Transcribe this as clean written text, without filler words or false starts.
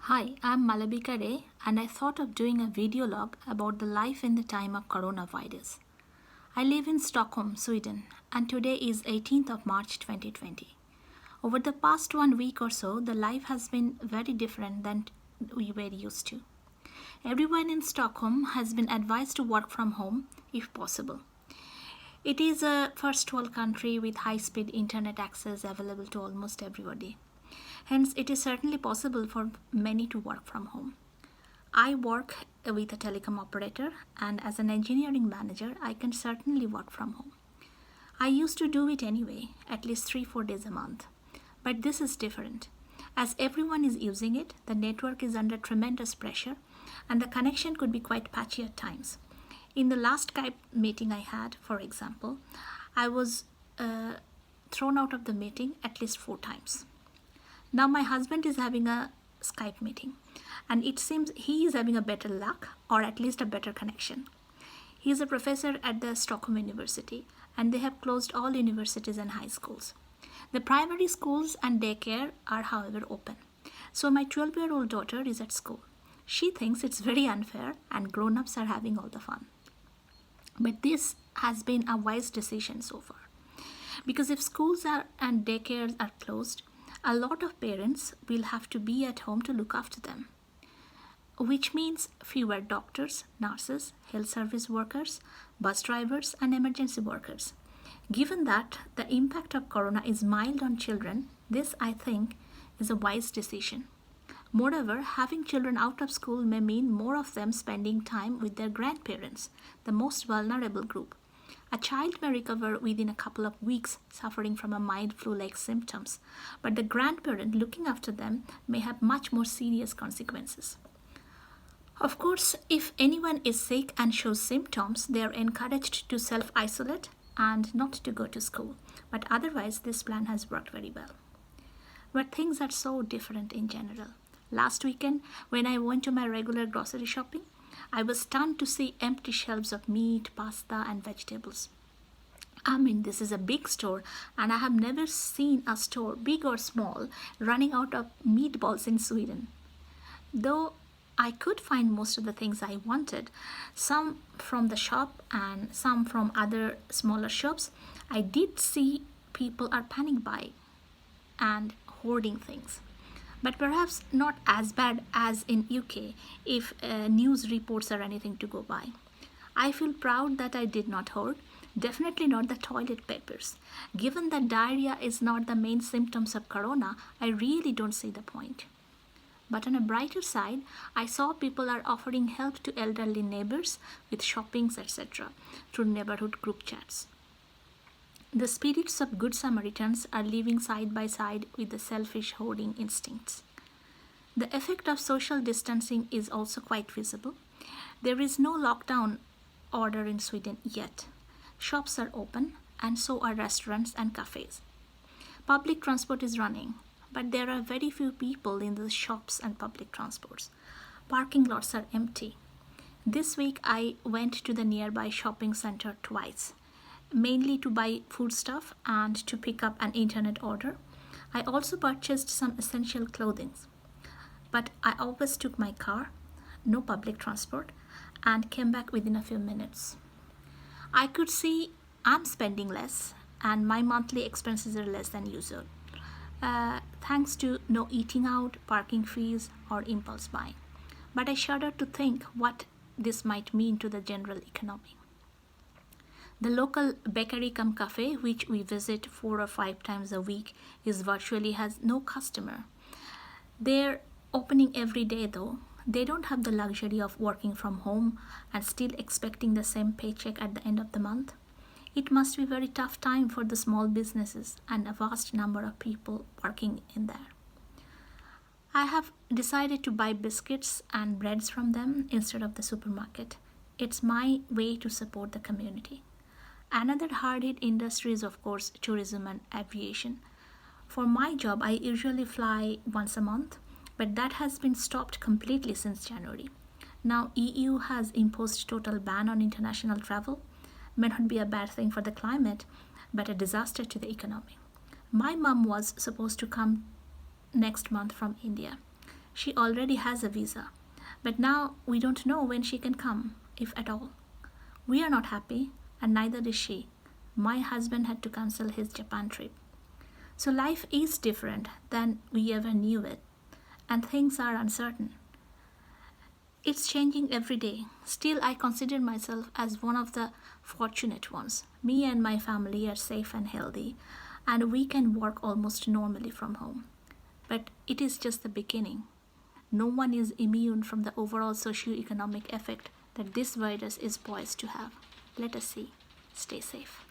Hi, I'm Malabika Ray, and I thought of doing a video log about the life in the time of coronavirus. I live in Stockholm, Sweden, and today is 18th of March 2020. Over the past 1 week or so, the life has been very different than we were used to. Everyone in Stockholm has been advised to work from home if possible. It is a first world country with high speed internet access available to almost everybody. Hence, it is certainly possible for many to work from home. I work with a telecom operator, and as an engineering manager, I can certainly work from home. I used to do it anyway, at least 3-4 days a month. But this is different. As everyone is using it, the network is under tremendous pressure, and the connection could be quite patchy at times. In the last Skype meeting I had, for example, I was thrown out of the meeting at least 4 times. Now my husband is having a Skype meeting, and it seems he is having a better luck, or at least a better connection. He is a professor at the Stockholm University, and they have closed all universities and high schools. The primary schools and daycare are, however, open. So my 12-year-old daughter is at school. She thinks it's very unfair, and grown-ups are having all the fun. But this has been a wise decision so far, because if schools and daycares are closed, a lot of parents will have to be at home to look after them, which means fewer doctors, nurses, health service workers, bus drivers, and emergency workers. Given that the impact of corona is mild on children, this, I think, is a wise decision. Moreover, having children out of school may mean more of them spending time with their grandparents, the most vulnerable group. A child may recover within a couple of weeks suffering from a mild flu-like symptoms, but the grandparent looking after them may have much more serious consequences. Of course, if anyone is sick and shows symptoms, they are encouraged to self-isolate and not to go to school. But otherwise, this plan has worked very well. But things are so different in general. Last weekend, when I went to my regular grocery shopping, I was stunned to see empty shelves of meat, pasta, and vegetables. I mean, this is a big store, and I have never seen a store, big or small, running out of meatballs in Sweden. Though I could find most of the things I wanted, some from the shop and some from other smaller shops, I did see people are panic buying and hoarding things. But perhaps not as bad as in UK if news reports are anything to go by. I feel proud that I did not hoard, definitely not the toilet papers. Given that diarrhea is not the main symptoms of corona, I really don't see the point. But on a brighter side, I saw people are offering help to elderly neighbors with shoppings, etc. through neighborhood group chats. The spirits of good Samaritans are living side by side with the selfish hoarding instincts. The effect of social distancing is also quite visible. There is no lockdown order in Sweden yet. Shops are open, and so are restaurants and cafes. Public transport is running, but there are very few people in the shops and public transports. Parking lots are empty. This week I went to the nearby shopping center twice, mainly to buy foodstuff and to pick up an internet order. I also purchased some essential clothing. But I always took my car, no public transport, and came back within a few minutes. I could see I'm spending less, and my monthly expenses are less than usual, thanks to no eating out, parking fees, or impulse buying. But I shudder to think what this might mean to the general economy. The local bakery cum cafe, which we visit 4 or 5 times a week, has no customer. They're opening every day though. They don't have the luxury of working from home and still expecting the same paycheck at the end of the month. It must be a very tough time for the small businesses and a vast number of people working in there. I have decided to buy biscuits and breads from them instead of the supermarket. It's my way to support the community. Another hard-hit industry is, of course, tourism and aviation. For my job, I usually fly once a month, but that has been stopped completely since January. Now, EU has imposed total ban on international travel. May not be a bad thing for the climate, but a disaster to the economy. My mum was supposed to come next month from India. She already has a visa, but now we don't know when she can come, if at all. We are not happy, and neither is she. My husband had to cancel his Japan trip. So life is different than we ever knew it, and things are uncertain. It's changing every day. Still, I consider myself as one of the fortunate ones. Me and my family are safe and healthy, and we can work almost normally from home. But it is just the beginning. No one is immune from the overall socio-economic effect that this virus is poised to have. Let us see. Stay safe.